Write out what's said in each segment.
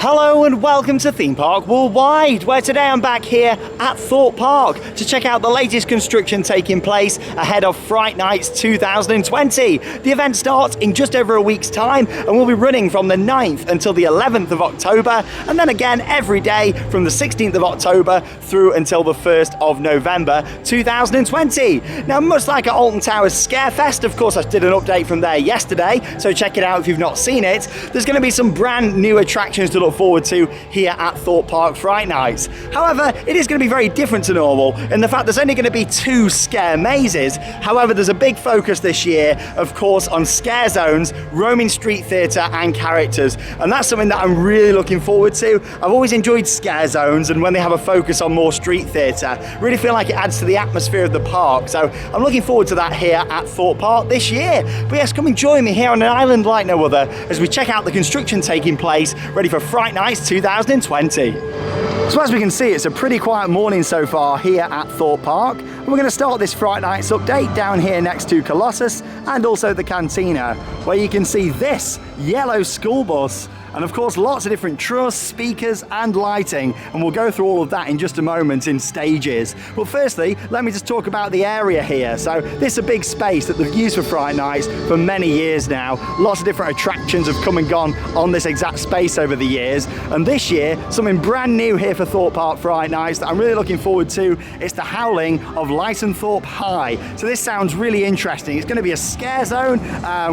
Hello and welcome to Theme Park Worldwide, where today I'm back here at Thorpe Park to check out the latest construction taking place ahead of Fright Nights 2020. The event starts in just over a week's time and will be running from the 9th until the 11th of October, and then again every day from the 16th of October through until the 1st of November 2020. Now, much like at Alton Towers Scarefest, of course I did an update from there yesterday, so check it out if you've not seen it. There's going to be some brand new attractions to look forward to here at Thorpe Park Fright Nights. However, it is going to be very different to normal in the fact there's only going to be 2 scare mazes. However, there's a big focus this year, of course, on scare zones, roaming street theatre and characters, and that's something that I'm really looking forward to. I've always enjoyed scare zones, and when they have a focus on more street theatre, really feel like it adds to the atmosphere of the park, so I'm looking forward to that here at Thorpe Park this year. But yes, come and join me here on an island like no other as we check out the construction taking place, ready for Fright Nights 2020. So as we can see, it's a pretty quiet morning so far here at Thorpe Park, and we're going to start this Fright Nights update down here next to Colossus and also the Cantina, where you can see this yellow school bus. And of course, lots of different truss, speakers and lighting, and we'll go through all of that in just a moment in stages. But firstly, let me just talk about the area here. So this is a big space that they've used for Fright Nights for many years now. Lots of different attractions have come and gone on this exact space over the years, and this year, something brand new here for Thorpe Park Fright Nights that I'm really looking forward to. It's the Howling of LycanThorpe High. So this sounds really interesting. It's going to be a scare zone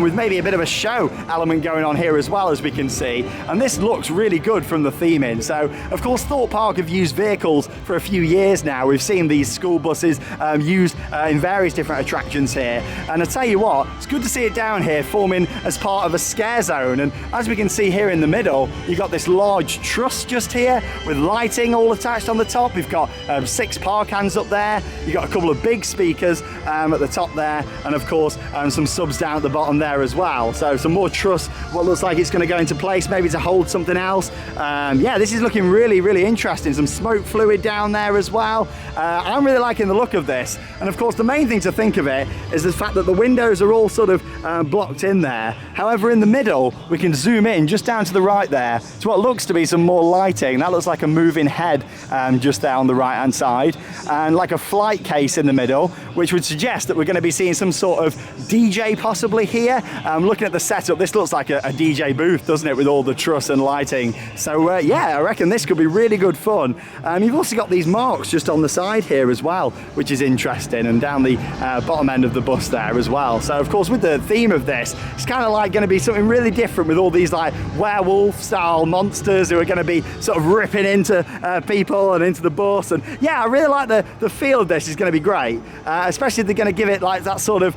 with maybe a bit of a show element going on here as well, as we can see. And this looks really good from the theming. So, of course, Thorpe Park have used vehicles for a few years now. We've seen these school buses used in various different attractions here. And I tell you what, it's good to see it down here forming as part of a scare zone. And as we can see here in the middle, you've got this large truss just here with lighting all attached on the top. We've got 6 park hands up there. You've got a couple of big speakers at the top there. And, of course, some subs down at the bottom there as well. So some more truss, what looks like it's going to go into place, maybe to hold something else. Yeah, this is looking really, really interesting. Some smoke fluid down there as well. I'm really liking the look of this. And of course, the main thing to think of it is the fact that the windows are all sort of blocked in there. However, in the middle, we can zoom in just down to the right there to what looks to be some more lighting. That looks like a moving head just there on the right-hand side, and like a flight case in the middle, which would suggest that we're going to be seeing some sort of DJ possibly here. Looking at the setup, this looks like a DJ booth, doesn't it, with all the truss and lighting. So yeah, I reckon this could be really good fun. You've also got these marks just on the side here as well, which is interesting, and down the bottom end of the bus there as well. So of course, with the theme of this, it's kind of like going to be something really different with all these like werewolf style monsters who are going to be sort of ripping into people and into the bus. And yeah, I really like the feel of this. Is going to be great, especially if they're going to give it like that sort of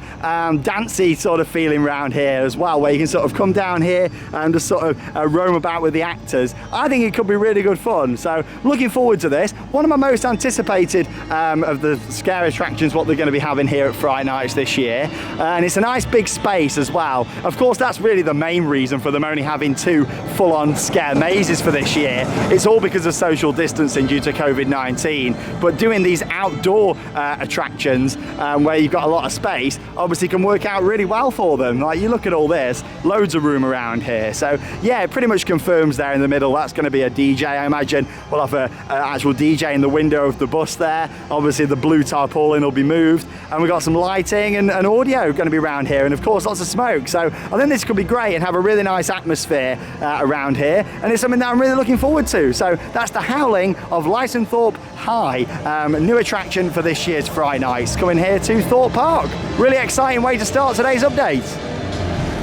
dancey sort of feeling around here as well, where you can sort of come down here and just sort of roam about with the actors. I think it could be really good fun, so looking forward to this. One of my most anticipated of the scare attractions what they're going to be having here at Fright Nights this year, and it's a nice big space as well. Of course, that's really the main reason for them only having 2 full-on scare mazes for this year. It's all because of social distancing due to COVID-19, but doing these outdoor attractions where you've got a lot of space obviously can work out really well for them. Like, you look at all this, loads of room around here. So yeah, it pretty much confirms there in the middle that's going to be a DJ. I imagine we'll have an actual DJ in the window of the bus there. Obviously the blue tarpaulin will be moved, and we've got some lighting and audio going to be around here, and of course lots of smoke. So I think this could be great and have a really nice atmosphere around here, and it's something that I'm really looking forward to. So that's the Howling of LycanThorpe High, a new attraction for this year's Fright Nights, coming here to Thorpe Park. Really exciting way to start today's update.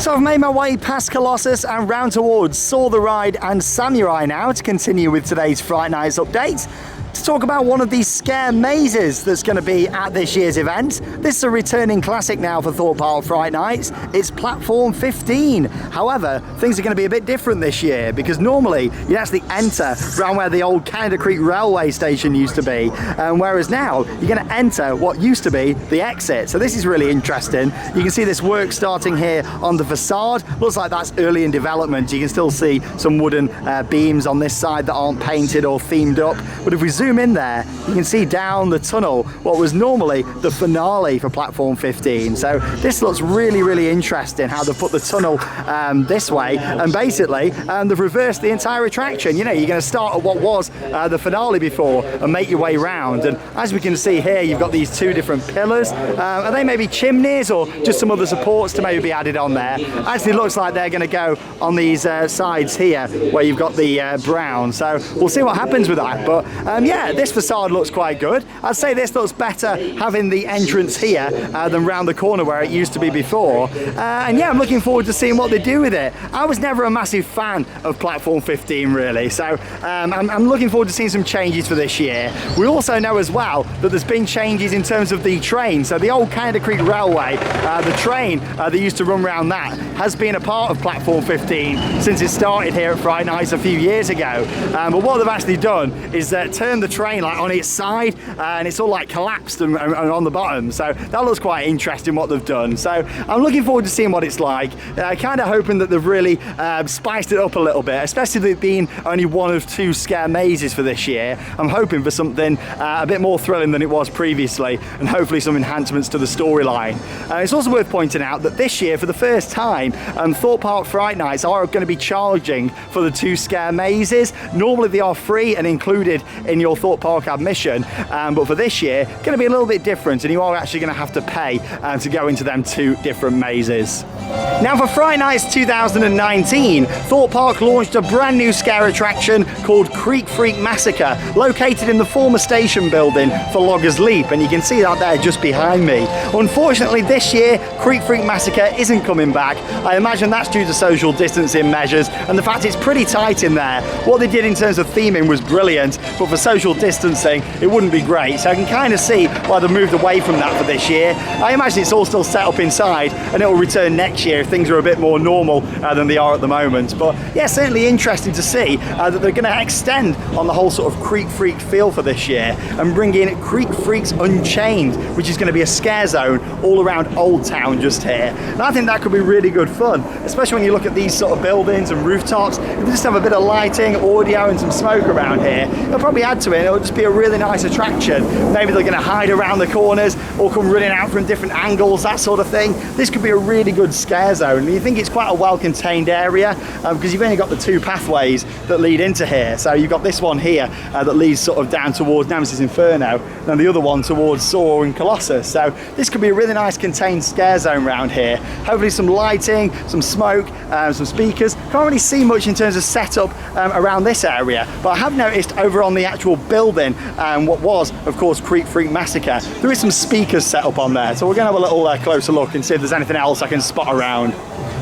So I've made my way past Colossus and round towards Saw the Ride and Samurai now to continue with today's Fright Nights update, to talk about one of these scare mazes that's going to be at this year's event. This is a returning classic now for Thorpe Park Fright Nights. It's platform 15. However, things are going to be a bit different this year, because normally you actually enter around where the old Canada Creek railway station used to be, whereas now you're going to enter what used to be the exit. So this is really interesting. You can see this work starting here on the facade. Looks like that's early in development. You can still see some wooden beams on this side that aren't painted or themed up, but if we zoom zoom in there, you can see down the tunnel what was normally the finale for platform 15. So this looks really, really interesting how they've put the tunnel this way, and basically they've reversed the entire attraction. You know, you're going to start at what was the finale before and make your way round. And as we can see here, you've got these two different pillars. Are they maybe chimneys or just some other supports to maybe be added on there? Actually looks like they're going to go on these sides here where you've got the brown. So we'll see what happens with that. But yeah, this facade looks quite good. I'd say this looks better having the entrance here than round the corner where it used to be before. And yeah, I'm looking forward to seeing what they do with it. I was never a massive fan of platform 15 really, so I'm looking forward to seeing some changes for this year. We also know as well that there's been changes in terms of the train. So the old Canada Creek Railway, the train that used to run around that has been a part of platform 15 since it started here at Fright Nights a few years ago. But what they've actually done is turn the train like on its side, and it's all like collapsed and on the bottom. So that looks quite interesting what they've done. So I'm looking forward to seeing what it's like. Kind of hoping that they've really spiced it up a little bit, especially with it being only one of two scare mazes for this year. I'm hoping for something a bit more thrilling than it was previously, and hopefully some enhancements to the storyline. It's also worth pointing out that this year, for the first time, Thorpe Park Fright Nights are going to be charging for the two scare mazes. Normally they are free and included in your Thorpe Park admission, but for this year, going to be a little bit different, and you are actually going to have to pay to go into them two different mazes. Now for Fright Nights 2019, Thorpe Park launched a brand new scare attraction called Creek Freak Massacre, located in the former station building for Loggers Leap, and you can see that there just behind me. Unfortunately this year, Creek Freak Massacre isn't coming back. I imagine that's due to social distancing measures and the fact it's pretty tight in there. What they did in terms of theming was brilliant, but for social distancing it wouldn't be great, so I can kind of see why they moved away from that for this year. I imagine it's all still set up inside and it will return next year if things are a bit more normal than they are at the moment. But yeah, certainly interesting to see that they're going to extend on the whole sort of Creek Freak feel for this year and bring in Creek Freaks Unchained, which is going to be a scare zone all around Old Town just here. And I think that could be really good fun, especially when you look at these sort of buildings and rooftops. If they just have a bit of lighting, audio and some smoke around here, they'll probably add to it. It'll just be a really nice attraction. Maybe they're going to hide around the corners or come running out from different angles, that sort of thing. This could be a really good scare zone, and you think it's quite a well-contained area because you've only got the two pathways that lead into here. So you've got this one here that leads sort of down towards Nemesis Inferno, and the other one towards Saw and Colossus. So this could be a really nice contained scare zone around here. Hopefully some lighting, some smoke, some speakers. Can't really see much in terms of setup around this area, but I have noticed over on the actual building, what was of course Creek Freak Massacre, there is some speakers set up on there. So we're going to have a little closer look and see if there's anything else I can spot around.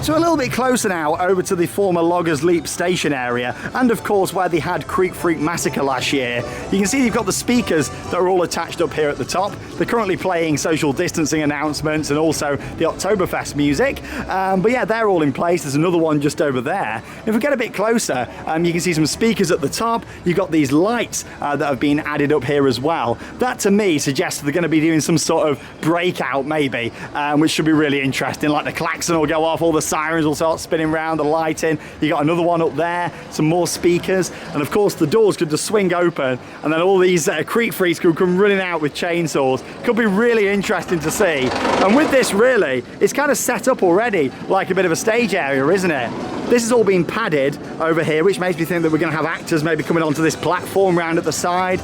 So a little bit closer now over to the former Loggers Leap station area, and of course where they had Creek Freak Massacre last year. You can see you've got the speakers that are all attached up here at the top. They're currently playing social distancing announcements and also the Oktoberfest music. But yeah, they're all in place. There's another one just over there. If we get a bit closer, you can see some speakers at the top. You've got these lights that have been added up here as well. That to me suggests they're going to be doing some sort of breakout maybe, which should be really interesting. Like the klaxon will go off, all the sirens will start spinning around, the lighting. You got another one up there, some more speakers, and of course the doors could just swing open, and then all these Creek Freaks could come running out with chainsaws. Could be really interesting to see. And with this, really, it's kind of set up already like a bit of a stage area, isn't it? This has all been padded over here, which makes me think that we're going to have actors maybe coming onto this platform round at the side.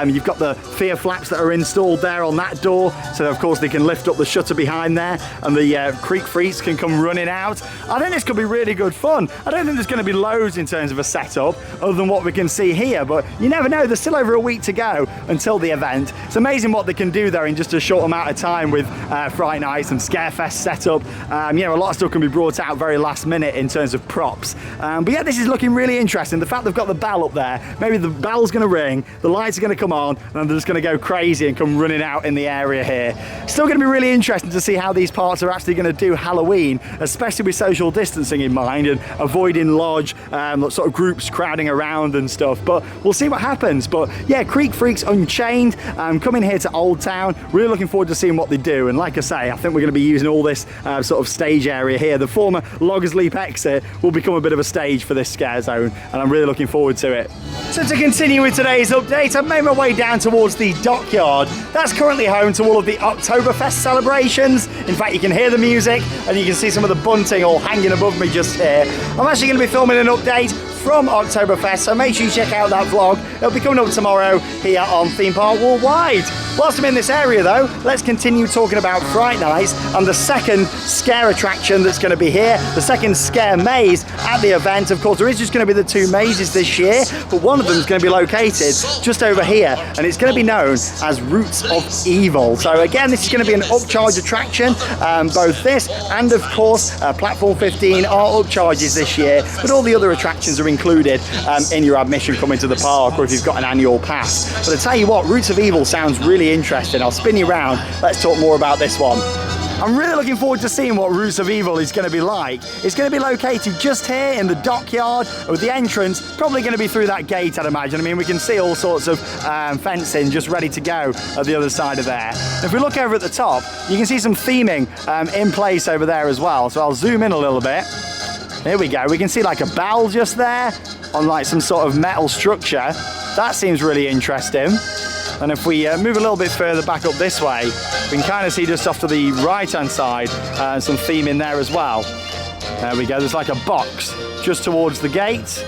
You've got the fear flaps that are installed there on that door, so of course they can lift up the shutter behind there, and the Creek Freaks can come running out. I think this could be really good fun. I don't think there's going to be loads in terms of a setup other than what we can see here, but you never know. There's still over a week to go until the event. It's amazing what they can do there in just a short amount of time with Fright Nights and Scarefest setup. You know, a lot of stuff can be brought out very last minute in terms of props. But yeah, this is looking really interesting. The fact they've got the bell up there, maybe the bell's going to ring, the lights are going to come on, and they're just going to go crazy and come running out in the area here. Still going to be really interesting to see how these parts are actually going to do Halloween, especially with social distancing in mind and avoiding large sort of groups crowding around and stuff. But we'll see what happens. But yeah, Creek Freaks Unchained, coming here to Old Town. Really looking forward to seeing what they do. And like I say, I think we're going to be using all this sort of stage area here. The former Loggers Leap exit will become a bit of a stage for this scare zone, and I'm really looking forward to it. So to continue with today's update, I've made my way down towards the Dockyard. That's currently home to all of the Oktoberfest celebrations. In fact, you can hear the music and you can see some of the bunting all hanging above me just here. I'm actually going to be filming an update from Oktoberfest, so make sure you check out that vlog. It'll be coming up tomorrow here on Theme Park Worldwide. Whilst I'm in this area though, let's continue talking about Fright Nights and the second scare attraction that's going to be here, the second scare maze at the event. Of course, there is just going to be the two mazes this year, but one of them is going to be located just over here, and it's going to be known as Roots of Evil. So again, this is going to be an upcharge attraction. Both this and of course Platform 15 are upcharges this year, but all the other attractions are included in your admission coming to the park, or if you've got an annual pass. But I tell you what, Roots of Evil sounds really interesting. I'll spin you around. Let's talk more about this one. I'm really looking forward to seeing what Roots of Evil is going to be like. It's going to be located just here in the Dockyard, with the entrance probably going to be through that gate, I'd imagine. I mean, we can see all sorts of fencing just ready to go at the other side of there. If we look over at the top, you can see some theming in place over there as well. So I'll zoom in a little bit. Here we go. We can see like a bell just there on like some sort of metal structure. That seems really interesting. And if we move a little bit further back up this way, we can kind of see just off to the right-hand side some theme in there as well. There we go. There's like a box just towards the gate,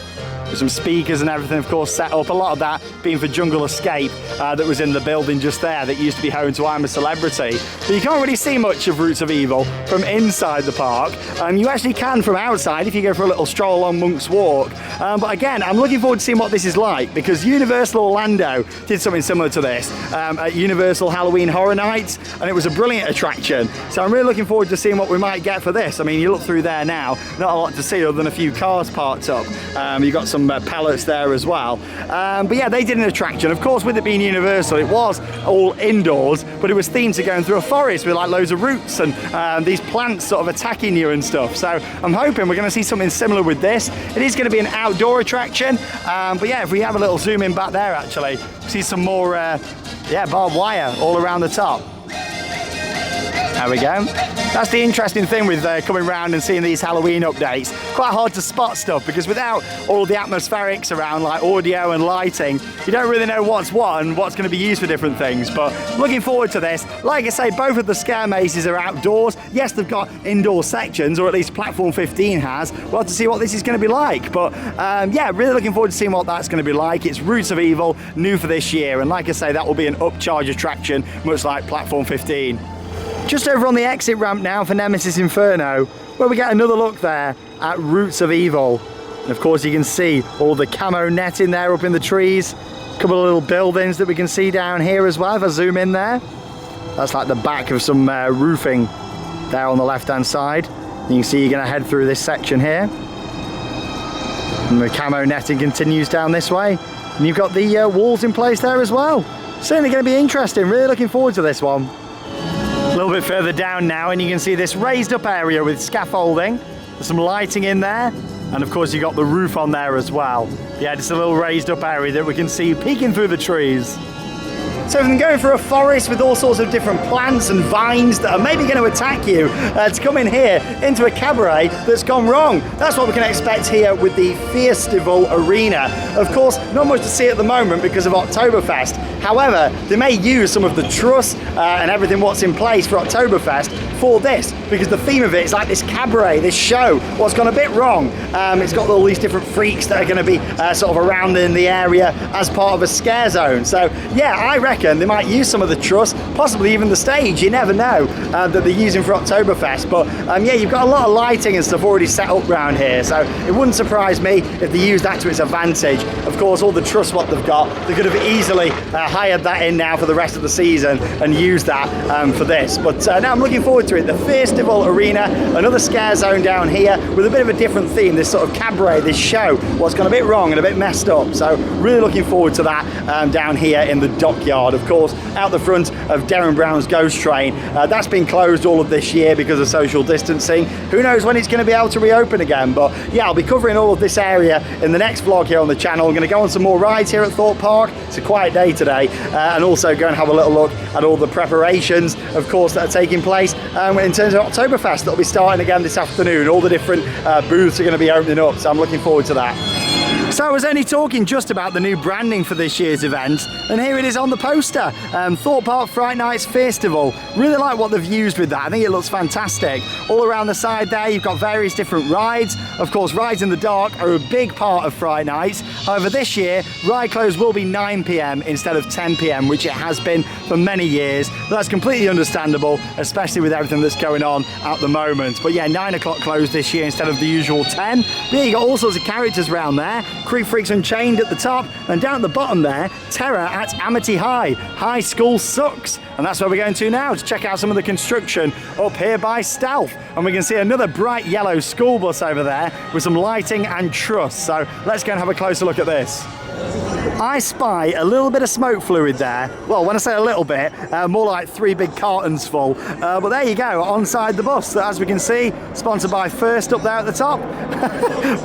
with some speakers and everything, of course, set up. A lot of that being for Jungle Escape that was in the building just there that used to be home to I'm a Celebrity. But you can't really see much of Roots of Evil from inside the park. You actually can from outside if you go for a little stroll along Monk's Walk. But again, I'm looking forward to seeing what this is like, because Universal Orlando did something similar to this at Universal Halloween Horror Nights, and it was a brilliant attraction. So I'm really looking forward to seeing what we might get for this. I mean, you look through there now, not a lot to see other than a few cars parked up. You've got some pallets there as well. But yeah, they did an attraction. Of course, with it being Universal, it was all indoors, but it was themed to going through a forest with like loads of roots and these plants sort of attacking you and stuff. So I'm hoping we're going to see something similar with this. It is going to be an outdoor attraction. But yeah, if we have a little zoom in back there, actually, see some more barbed wire all around the top. There we go. That's the interesting thing with coming around and seeing these Halloween updates. Quite hard to spot stuff, because without all the atmospherics around, like audio and lighting, you don't really know what's what and what's going to be used for different things. But looking forward to this. Like I say, both of the scare mazes are outdoors. Yes, they've got indoor sections, or at least Platform 15 has. We'll have to see what this is going to be like. But yeah, really looking forward to seeing what that's going to be like. It's Roots of Evil, new for this year. And like I say, that will be an upcharge attraction, much like Platform 15. Just over on the exit ramp now for Nemesis Inferno, where we get another look there at Roots of Evil. And of course you can see all the camo netting there up in the trees. A couple of little buildings that we can see down here as well if I zoom in there. That's like the back of some roofing there on the left hand side. You can see you're going to head through this section here. And the camo netting continues down this way. And you've got the walls in place there as well. Certainly going to be interesting. Really looking forward to this one. A little bit further down now, and you can see this raised up area with scaffolding. There's some lighting in there, and of course you got the roof on there as well. Yeah, just a little raised up area that we can see peeking through the trees. So from going through a forest with all sorts of different plants and vines that are maybe going to attack you, to come in here into a cabaret that's gone wrong. That's what we can expect here with the Fiesta Bowl arena. Of course, not much to see at the moment because of Oktoberfest. However, they may use some of the truss and everything what's in place for Oktoberfest for this, because the theme of it is like this cabaret, this show. What's gone a bit wrong, it's got all these different freaks that are going to be sort of around in the area as part of a scare zone. So yeah, I reckon they might use some of the truss, possibly even the stage, you never know, that they're using for Oktoberfest. But yeah, you've got a lot of lighting and stuff already set up around here, so it wouldn't surprise me if they use that to its advantage. Of course, all the truss what they've got, they could have easily hired that in now for the rest of the season and used that for this. But now I'm looking forward to it. The Festival Arena, another scare zone down here with a bit of a different theme, this sort of cabaret, this show, what's gone a bit wrong and a bit messed up. So really looking forward to that down here in the Dockyard. Of course, out the front of Darren Brown's Ghost Train. That's been closed all of this year because of social distancing. Who knows when it's going to be able to reopen again, but yeah, I'll be covering all of this area in the next vlog here on the channel. I'm going to go on some more rides here at Thorpe Park. It's a quiet day today, and also go and have a little look at all the preparations, of course, that are taking place in terms of Oktoberfest that'll be starting again this afternoon. All the different booths are going to be opening up, so I'm looking forward to that. So I was only talking just about the new branding for this year's event, and here it is on the poster. Thorpe Park Fright Nights Fiesta Bowl. Really like what they've used with that. I think it looks fantastic. All around the side there, you've got various different rides. Of course, rides in the dark are a big part of Fright Nights. However, this year, ride close will be 9 p.m. instead of 10 p.m, which it has been for many years. But that's completely understandable, especially with everything that's going on at the moment. But yeah, 9 o'clock closed this year instead of the usual 10. But yeah, you got all sorts of characters around there. Creep Freaks Unchained at the top, and down at the bottom there, Terror at Amity High. High school sucks. And that's where we're going to now to check out some of the construction up here by Stealth. And we can see another bright yellow school bus over there with some lighting and truss. So let's go and have a closer look at this. I spy a little bit of smoke fluid there. Well, when I say a little bit, more like 3 big cartons full. But there you go, onside the bus. As we can see, sponsored by First up there at the top.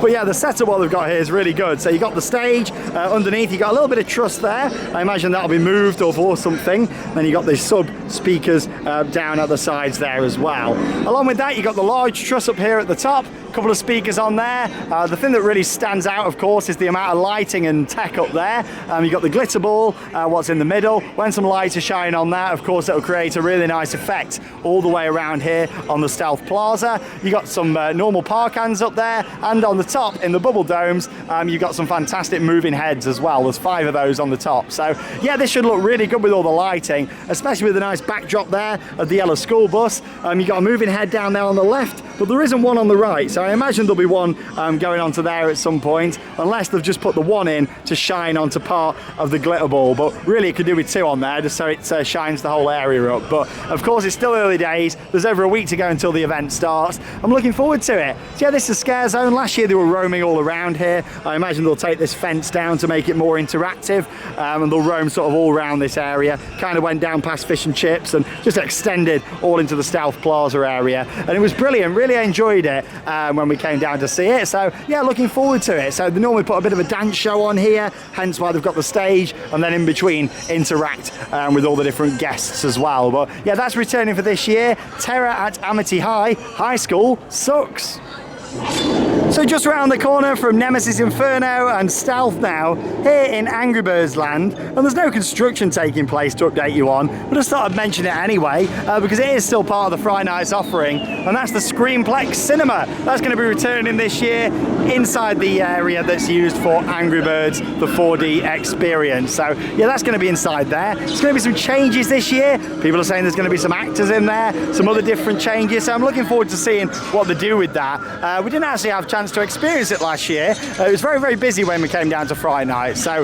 But yeah, the setup what they've got here is really good. So you got the stage underneath, you got a little bit of truss there. I imagine that'll be moved or something. Then you got the sub speakers down at the sides there as well. Along with that, you got the large truss up here at the top. Couple of speakers on there. The thing that really stands out, of course, is the amount of lighting and tech up there. You've got the glitter ball, what's in the middle. When some lights are shining on that, of course, it'll create a really nice effect all the way around here on the Stealth Plaza. You got some normal park hands up there, and on the top in the bubble domes, you've got some fantastic moving heads as well. There's 5 of those on the top. So yeah, this should look really good with all the lighting, especially with a nice backdrop there of the yellow school bus. You've got a moving head down there on the left, but there isn't one on the right. So I imagine there'll be one going onto there at some point, unless they've just put the one in to shine onto part of the glitter ball. But really it could do with 2 on there, just so it shines the whole area up. But of course, it's still early days. There's over a week to go until the event starts. I'm looking forward to it. So yeah, this is a scare zone. Last year they were roaming all around here. I imagine they'll take this fence down to make it more interactive, and they'll roam sort of all around this area. Kind of went down past Fish and Chips and just extended all into the Stealth Plaza area, and it was brilliant. Really enjoyed it when we came down to see it. So yeah, looking forward to it. So they normally put a bit of a dance show on here, hence why they've got the stage, and then in between interact with all the different guests as well. But yeah, that's returning for this year. Terror at Amity High. High school sucks. So just around the corner from Nemesis Inferno and Stealth now, here in Angry Birds land, and there's no construction taking place to update you on, but I just thought I'd mention it anyway, because it is still part of the Fright Nights offering, and that's the Screenplay Cinema. That's going to be returning this year inside the area that's used for Angry Birds, the 4D experience. So yeah, that's going to be inside there. There's going to be some changes this year. People are saying there's going to be some actors in there, some other different changes, so I'm looking forward to seeing what they do with that. We didn't actually have a chance to experience it last year. It was very, very busy when we came down to Fright Night. So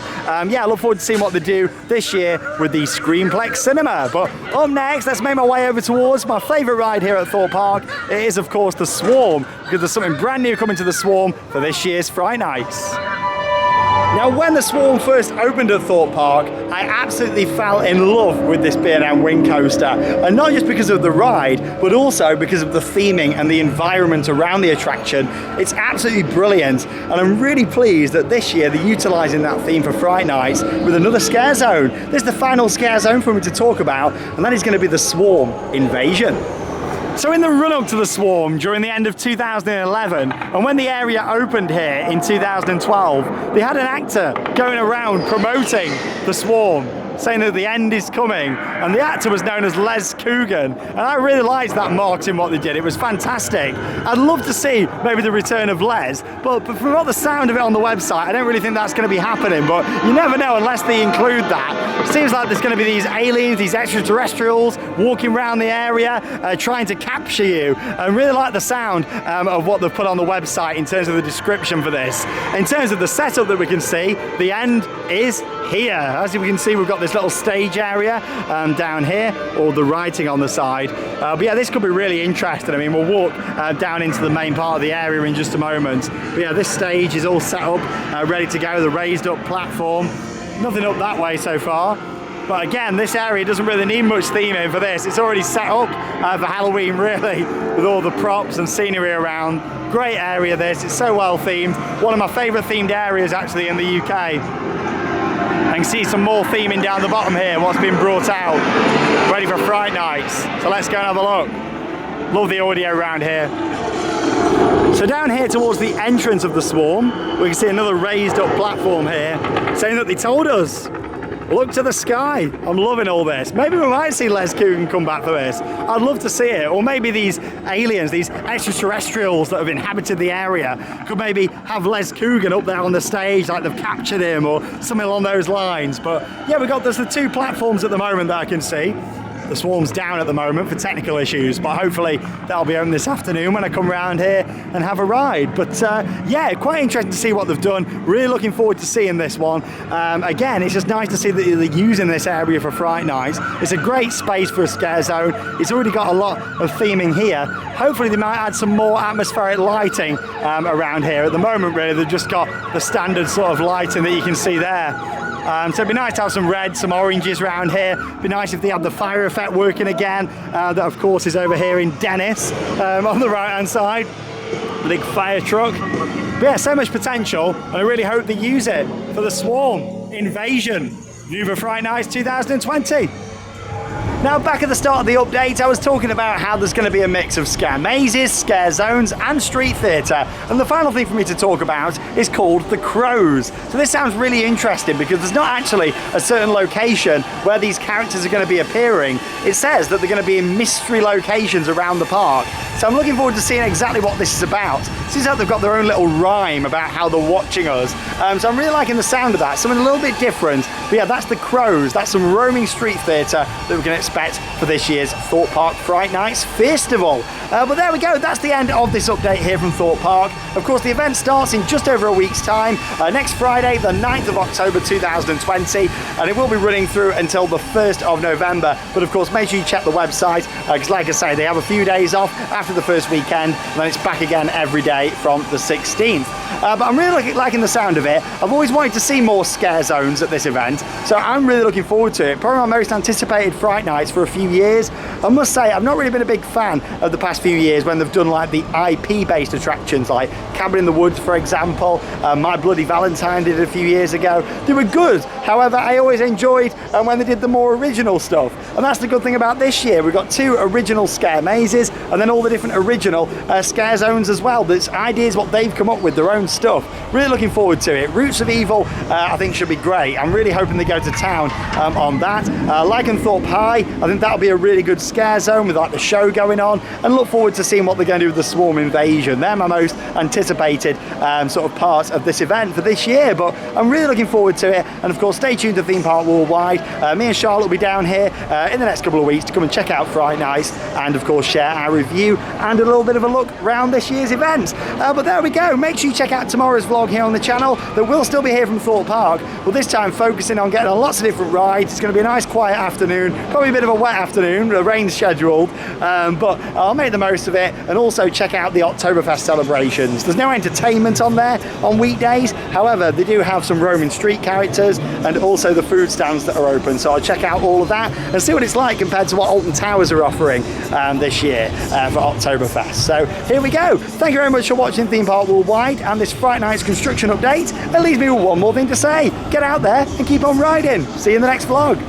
yeah, I look forward to seeing what they do this year with the Screenplay Cinema. But up next, let's make my way over towards my favourite ride here at Thorpe Park. It is, of course, the Swarm, because there's something brand new coming to the Swarm for this year's Fright Nights. Now, when the Swarm first opened at Thorpe Park, I absolutely fell in love with this B&M wing coaster. And not just because of the ride, but also because of the theming and the environment around the attraction. It's absolutely brilliant. And I'm really pleased that this year they're utilising that theme for Fright Nights with another scare zone. This is the final scare zone for me to talk about, and that is going to be the Swarm Invasion. So in the run-up to the Swarm during the end of 2011, and when the area opened here in 2012, they had an actor going around promoting the Swarm, saying that the end is coming, and the actor was known as Les Coogan, and I really liked that marketing what they did. It was fantastic. I'd love to see maybe the return of Les, but from what the sound of it on the website, I don't really think that's going to be happening, but you never know unless they include that. It seems like there's going to be these aliens, these extraterrestrials walking around the area, trying to capture you. I really like the sound of what they've put on the website in terms of the description for this. In terms of the setup that we can see, the end is here. As you can see, we've got this little stage area down here, or the writing on the side. But yeah, this could be really interesting. I mean, we'll walk down into the main part of the area in just a moment. But yeah, this stage is all set up, ready to go, the raised up platform. Nothing up that way so far. But again, this area doesn't really need much theming for this. It's already set up for Halloween, really, with all the props and scenery around. Great area this, it's so well themed. One of my favourite themed areas actually in the UK. I can see some more theming down the bottom here, what's been brought out, ready for Fright Nights. So let's go and have a look. Love the audio around here. So down here towards the entrance of the swarm, we can see another raised up platform here, saying that they told us, look to the sky. I'm loving all this. Maybe we might see Les Coogan come back for this. I'd love to see it. Or maybe these aliens, these extraterrestrials that have inhabited the area could maybe have Les Coogan up there on the stage, like they've captured him or something along those lines. But yeah, there's the two platforms at the moment that I can see. The swarm's down at the moment for technical issues, but hopefully that'll be open this afternoon when I come around here and have a ride. But yeah, quite interesting to see what they've done. Really looking forward to seeing this one. Again, it's just nice to see that they're using this area for Fright Nights. It's a great space for a scare zone. It's already got a lot of theming here. Hopefully they might add some more atmospheric lighting around here. At the moment, really, they've just got the standard sort of lighting that you can see there. So it'd be nice to have some reds, some oranges around here. It'd be nice if they had the fire effect working again. That of course is over here in Dennis on the right hand side. The big fire truck. But yeah, so much potential, and I really hope they use it for the Swarm Invasion View for Fright Nights 2020. Now, back at the start of the update, I was talking about how there's going to be a mix of scare mazes, scare zones, and street theatre. And the final thing for me to talk about is called The Crows. So this sounds really interesting because there's not actually a certain location where these characters are going to be appearing. It says that they're going to be in mystery locations around the park. So I'm looking forward to seeing exactly what this is about. It seems like they've got their own little rhyme about how they're watching us. So I'm really liking the sound of that. Something a little bit different. But yeah, that's The Crows. That's some roaming street theatre that we can expect for this year's Thorpe Park Fright Nights Fiesta Bowl. But there we go, that's the end of this update here from Thorpe Park. Of course, the event starts in just over a week's time, next Friday, the 9th of October 2020, and it will be running through until the 1st of November. But of course, make sure you check the website, because like I say, they have a few days off after the first weekend, and then it's back again every day from the 16th. But I'm really liking the sound of it. I've always wanted to see more scare zones at this event, so I'm really looking forward to it. Probably my most anticipated Fright Nights for a few years. I must say, I've not really been a big fan of the past few years when they've done like the IP-based attractions, like Cabin in the Woods, for example. My Bloody Valentine did it a few years ago. They were good. However, I always enjoyed when they did the more original stuff. And that's the good thing about this year. We've got 2 original scare mazes and then all the different original scare zones as well. There's ideas what they've come up with, their own stuff. Really looking forward to it. Roots of Evil, I think should be great. I'm really hoping they go to town on that. LycanThorpe High, I think that'll be a really good scare zone with like the show going on, and look forward to seeing what they're going to do with the Swarm Invasion. They're my most anticipated sort of part of this event for this year, but I'm really looking forward to it. And of course, stay tuned to Theme Park Worldwide. Me and Charlotte will be down here in the next couple of weeks to come and check out Fright Nights and of course share our review and a little bit of a look around this year's event. But there we go. Make sure you check out tomorrow's vlog here on the channel. That will still be here from Thorpe Park, but this time focusing on getting on lots of different rides. It's going to be a nice quiet afternoon, probably a bit of a wet afternoon, the rain's scheduled, but I'll make the most of it. And also check out the Oktoberfest celebrations. There's no entertainment on there on weekdays, however they do have some roaming street characters and also the food stands that are open, so I'll check out all of that and see what it's like compared to what Alton Towers are offering this year for Oktoberfest. So here we go. Thank you very much for watching Theme Park Worldwide and this Fright Nights construction update. It leaves me with one more thing to say: get out there and keep on riding. See you in the next vlog.